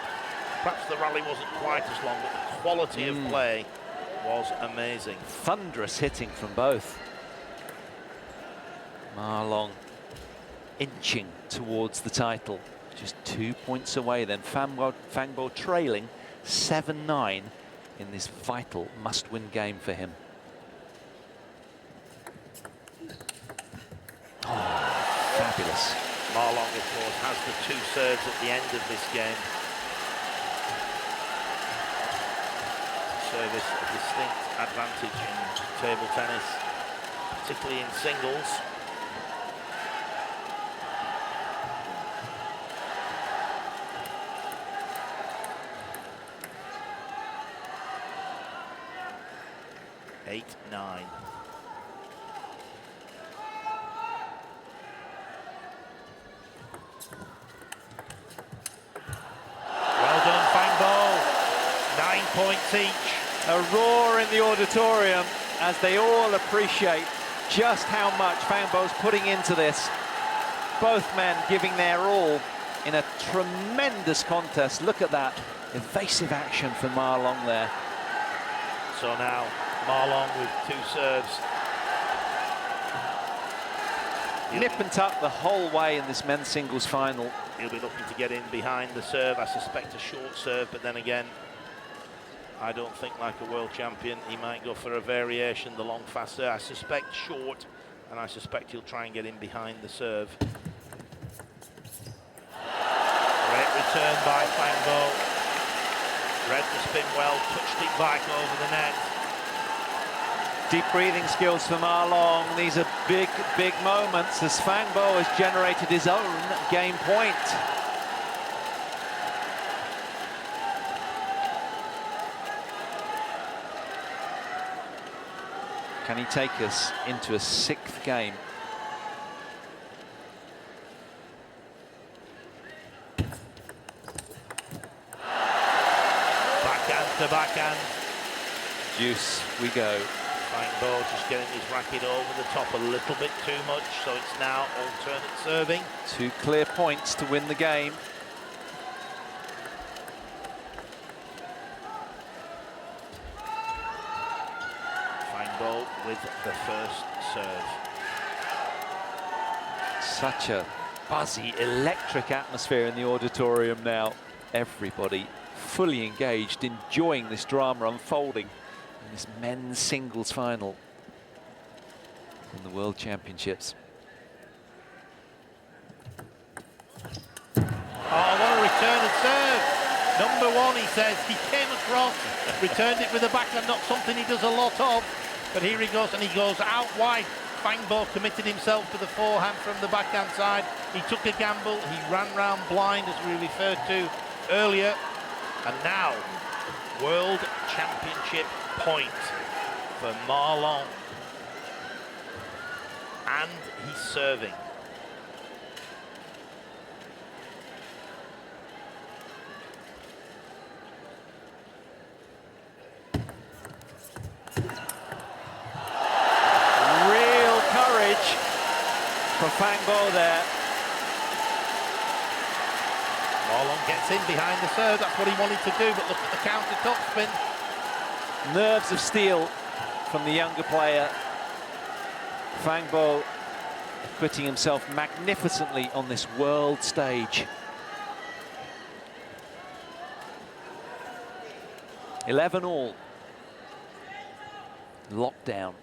Perhaps the rally wasn't quite as long, but the quality of play was amazing. Thunderous hitting from both. Ma Long inching towards the title. Just 2 points away then. Fang Bo trailing 7-9 in this vital must-win game for him. Oh, fabulous. Ma Long, of course, has the 2 serves at the end of this game. Service a distinct advantage in table tennis, particularly in singles. Eight, 9. Well done, Fang Bo. 9 points each. A roar in the auditorium as they all appreciate just how much Fang Bo's putting into this. Both men giving their all in a tremendous contest. Look at that evasive action from Ma Long there. So now Ma Long with 2 serves. Nip and tuck the whole way in this men's singles final. He'll be looking to get in behind the serve. I suspect a short serve, but then again, I don't think like a world champion. He might go for a variation, the long fast serve. I suspect short, and I suspect he'll try and get in behind the serve. Great return by Fang Bo. Read the spin well, touched it back over the net. Deep breathing skills for Ma Long. These are big, big moments as Fang Bo has generated his own game point. Can he take us into a 6th game? Backhand to backhand. Deuce we go. Fang Bo just getting his racket over the top a little bit too much, so it's now alternate serving. 2 clear points to win the game. Fang Bo with the first serve. Such a buzzy, electric atmosphere in the auditorium now. Everybody fully engaged, enjoying this drama unfolding in this men's singles final in the World Championships. Oh, what a return and serve. Number 1, he says, he came across, returned it with a backhand, not something he does a lot of, but here he goes, and he goes out wide. Fang Bo committed himself to the forehand from the backhand side. He took a gamble, he ran round blind, as we referred to earlier, and now World Championship point for Ma Long. And he's serving. Real courage for Fang Bo there. Ma Long gets in behind the serve, that's what he wanted to do, but look at the counter topspin. Nerves of steel from the younger player. Fang Bo acquitting himself magnificently on this world stage. 11 all. Lockdown.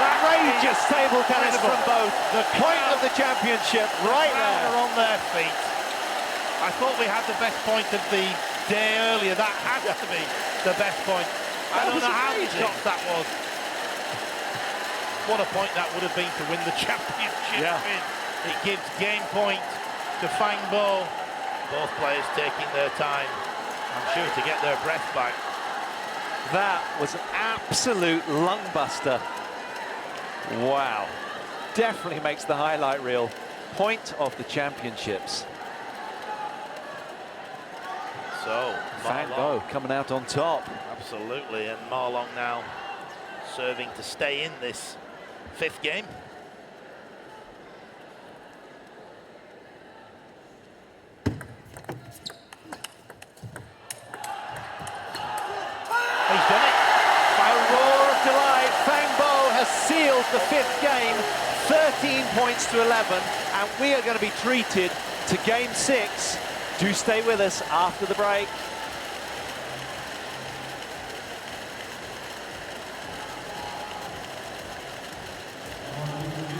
Outrageous table tennis from both. The point of the championship right there. Are on their feet. I thought we had the best point of the day earlier. That has to be the best point. I don't know how many shots that was. What a point that would have been to win the championship. Yeah. It gives game point to Fang Bo. Both players taking their time, I'm sure, to get their breath back. That was an absolute lung buster. Wow. Definitely makes the highlight reel. Point of the championships. So, Fang Bo coming out on top. Absolutely, and Ma Long now serving to stay in this fifth game. He's done it. A roar of delight. Fang Bo has sealed the fifth game, 13 points to 11, and we are going to be treated to game 6. Do stay with us after the break.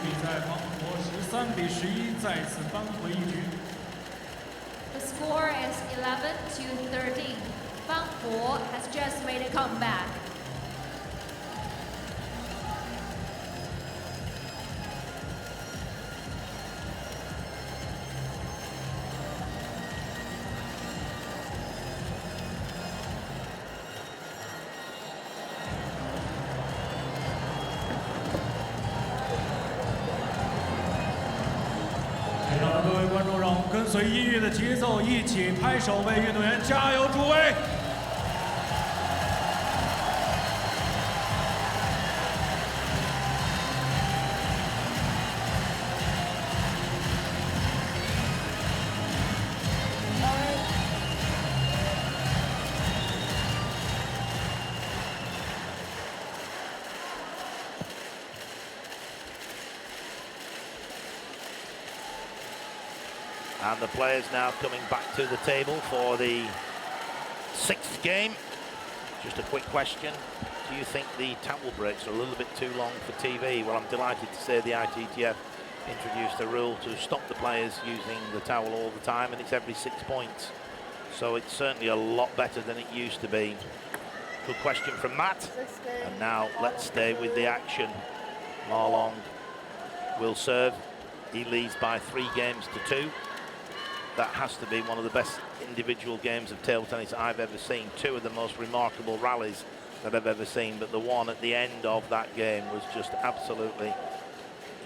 比赛方博13比11再次扳回一局。 The score is 11 to 13. Fang Bo has just made a comeback.现场的各位观众，让我们跟随音乐的节奏，一起拍手为运动员加油助威。 And the players now coming back to the table for the 6th game. Just a quick question. Do you think the towel breaks are a little bit too long for TV? Well, I'm delighted to say the ITTF introduced a rule to stop the players using the towel all the time, and it's every 6 points. So it's certainly a lot better than it used to be. Good question from Matt. And now let's stay with the action. Ma Long will serve. He leads by 3 games to 2. That has to be one of the best individual games of table tennis I've ever seen. 2 of the most remarkable rallies that I've ever seen, but the one at the end of that game was just absolutely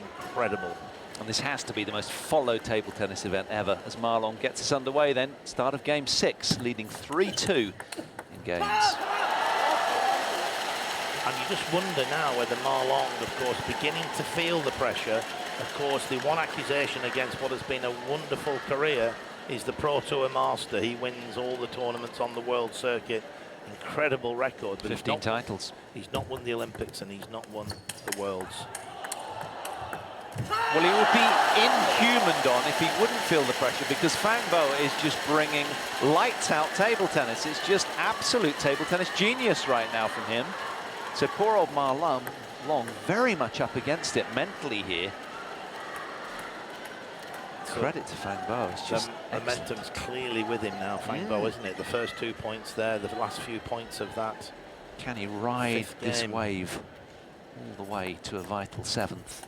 incredible. And this has to be the most followed table tennis event ever, as Ma Long gets us underway then. Start of game 6, leading 3-2 in games. And you just wonder now whether Ma Long, of course, beginning to feel the pressure. Of course, the one accusation against what has been a wonderful career is the Pro Tour Master. He wins all the tournaments on the world circuit. Incredible record. But 15 titles. He's not won the Olympics and he's not won the Worlds. Well, he would be inhuman, Don, if he wouldn't feel the pressure, because Fang Bo is just bringing lights-out table tennis. It's just absolute table tennis genius right now from him. So poor old Ma Long very much up against it mentally here. Credit to Fang Bo. It's just momentum's clearly with him now, Fang Bo, isn't it? The first 2 points there, the last few points of that. Can he ride this wave all the way to a vital 7th?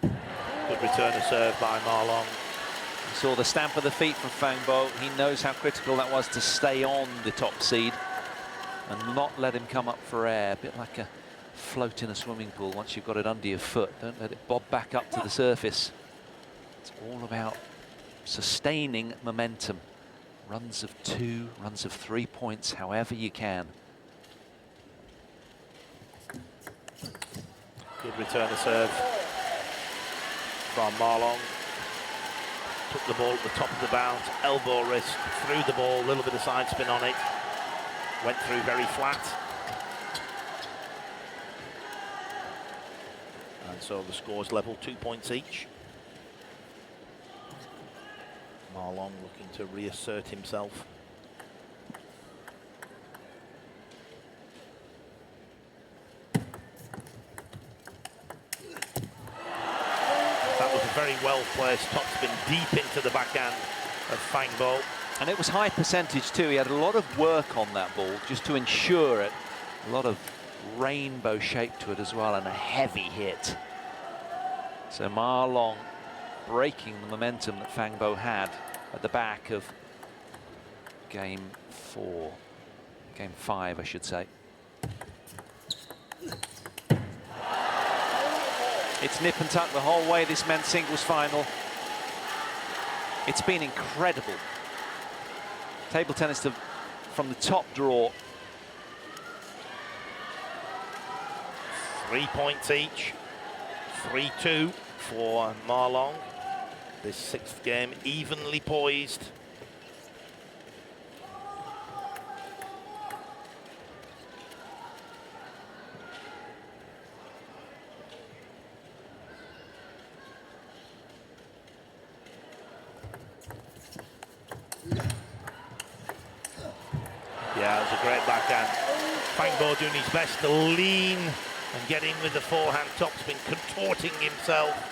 Good return of serve by Ma Long. We saw the stamp of the feet from Fang Bo. He knows how critical that was to stay on the top seed and not let him come up for air. A bit like a float in a swimming pool. Once you've got it under your foot, don't let it bob back up to the surface. It's all about sustaining momentum. Runs of 2, runs of 3 points, however you can. Good return of serve from Ma Long. Took the ball at the top of the bounce, elbow wrist, threw the ball, a little bit of side spin on it. Went through very flat. And so the score's level, 2 points each. Ma Long looking to reassert himself. That was a very well-placed topspin deep into the backhand of Fang Bo. And it was high percentage too. He had a lot of work on that ball just to ensure it. A lot of rainbow shape to it as well, and a heavy hit. So Ma Long breaking the momentum that Fang Bo had at the back of game 4. Game 5, I should say. It's nip and tuck the whole way, this men's singles final. It's been incredible. Table tennis from the top draw. 3 points each. 3-2 for Ma Long. This 6th game evenly poised. Yeah, it was a great backhand. Fang Bo doing his best to lean and get in with the forehand. Top's been contorting himself.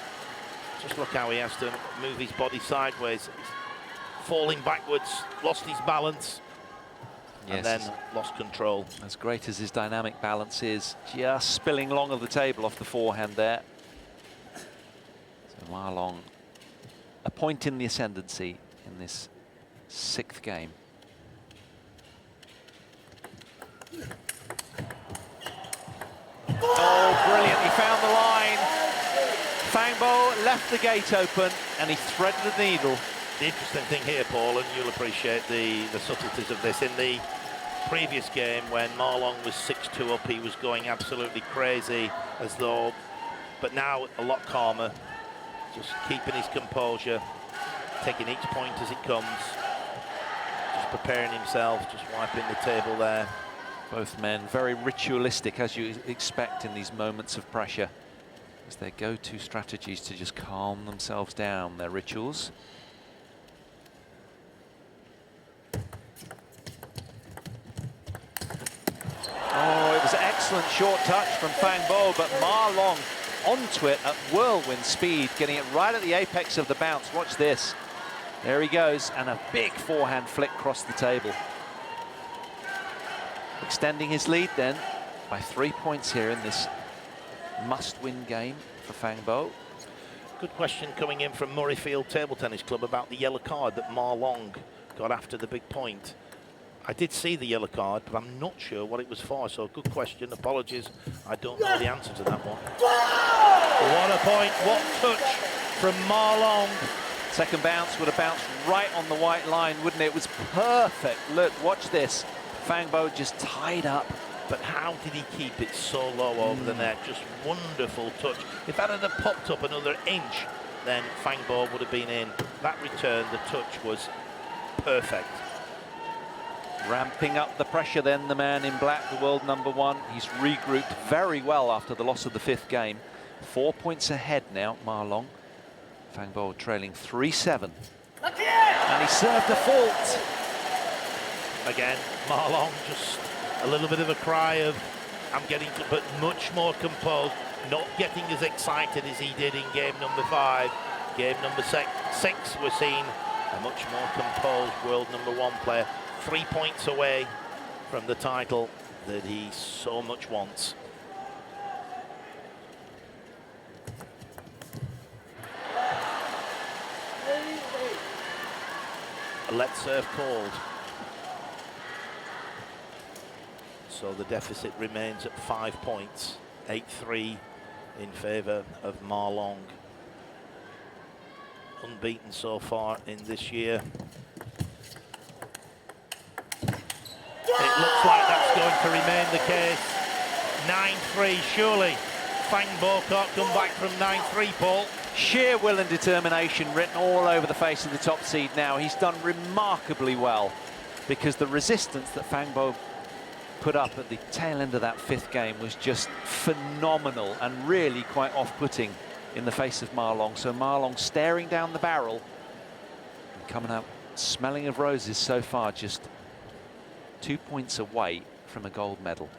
Just look how he has to move his body sideways. He's falling backwards, lost his balance, and then lost control. As great as his dynamic balance is, just spilling long of the table off the forehand there. So Ma Long, a point in the ascendancy in this 6th game. Oh, brilliant, he found the line. Fang Bo left the gate open and he threaded the needle. The interesting thing here, Paul, and you'll appreciate the subtleties of this, in the previous game when Ma Long was 6-2 up, he was going absolutely crazy, as though, but now a lot calmer, just keeping his composure, taking each point as it comes, just preparing himself, just wiping the table there. Both men very ritualistic, as you expect in these moments of pressure, as their go-to strategies to just calm themselves down, their rituals. Oh, it was an excellent short touch from Fang Bo, but Ma Long onto it at whirlwind speed, getting it right at the apex of the bounce. Watch this. There he goes, and a big forehand flick across the table. Extending his lead then by 3 points here in this must-win game for Fang Bo. Good question coming in from Murrayfield Table Tennis Club about the yellow card that Ma Long got after the big point. I did see the yellow card, but I'm not sure what it was for, so good question. Apologies, I don't know the answer to that one. What a point, what touch from Ma Long. Second bounce would have bounced right on the white line, wouldn't it? It was perfect. Look, watch this. Fang Bo just tied up. But how did he keep it so low over the net? Just wonderful touch. If that had popped up another inch, then Fang Bo would have been in. That return, the touch was perfect. Ramping up the pressure then, the man in black, the world #1. He's regrouped very well after the loss of the 5th game. 4 points ahead now, Ma Long. Fang Bo trailing 3-7. And he served a fault. Again, Ma Long just a little bit of a cry of, I'm getting to, but much more composed, not getting as excited as he did in game number 5. Game number 6, we're seeing a much more composed world #1 player, 3 points away from the title that he so much wants. A let serve called. So the deficit remains at 5 points, 8-3 in favour of Ma Long. Unbeaten so far in this year. It looks like that's going to remain the case. 9-3, surely Fang Bo can't come back from 9-3, Paul. Sheer will and determination written all over the face of the top seed now. He's done remarkably well because the resistance that Fang Bo put up at the tail end of that 5th game was just phenomenal and really quite off-putting in the face of Ma Long. So Ma Long staring down the barrel and coming out smelling of roses so far, just 2 points away from a gold medal.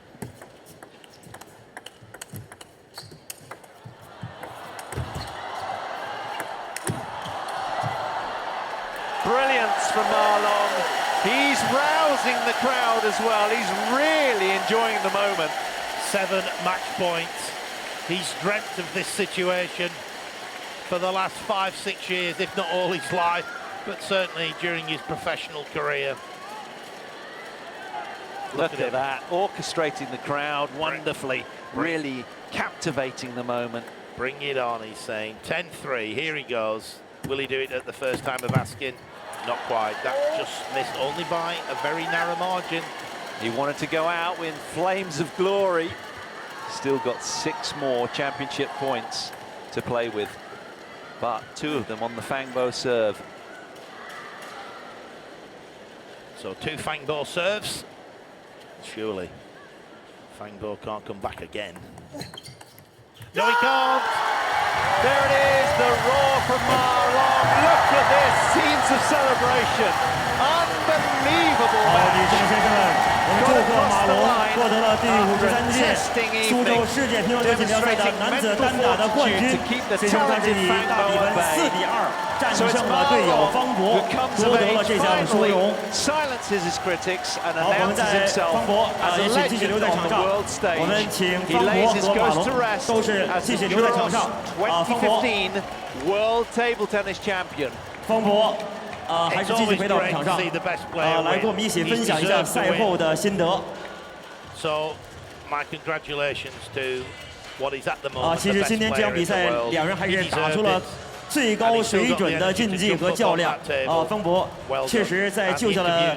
Brilliance from Ma Long. He's rousing the crowd as well. He's really enjoying the moment. 7 match points. He's dreamt of this situation for the last 5-6 years, if not all his life, but certainly during his professional career. Look at that, orchestrating the crowd wonderfully, really captivating the moment. Bring it on, he's saying. 10-3, here he goes. Will he do it at the first time of asking? Not quite. That just missed only by a very narrow margin. He wanted to go out with flames of glory. Still got 6 more championship points to play with, but 2 of them on the Fangbo serve. So 2 Fangbo serves. Surely Fangbo can't come back again. No, he can't. There it is, the roar from Ma Long. Look at this, scenes of celebration. Unbelievable 好，女 match. 士们、先生们，我们祝贺马龙获得了第53届苏州世界乒乓球锦标赛的男子单打的冠军。先生他是以大比分4-2战胜了队友方博，夺得了这项殊荣。 Silences his critics and 好，我们 announces 在 himself 方博 as a 也是继续 legend 留在 on 场 the 上， world 我们 stage. 请 He 方 lays 博 his 和马 ghost 龙 to rest 都是 as 继 the 续留在场上。 Duros 方博， 2015 World Table Tennis Champion. 方博，还是继续回到场上，来跟我们一起分享一下赛后的心得。 So, my congratulations to what is at the moment 其实今天这场比赛，两人还是打出了最高水准的竞技和较量。方博确实在救下了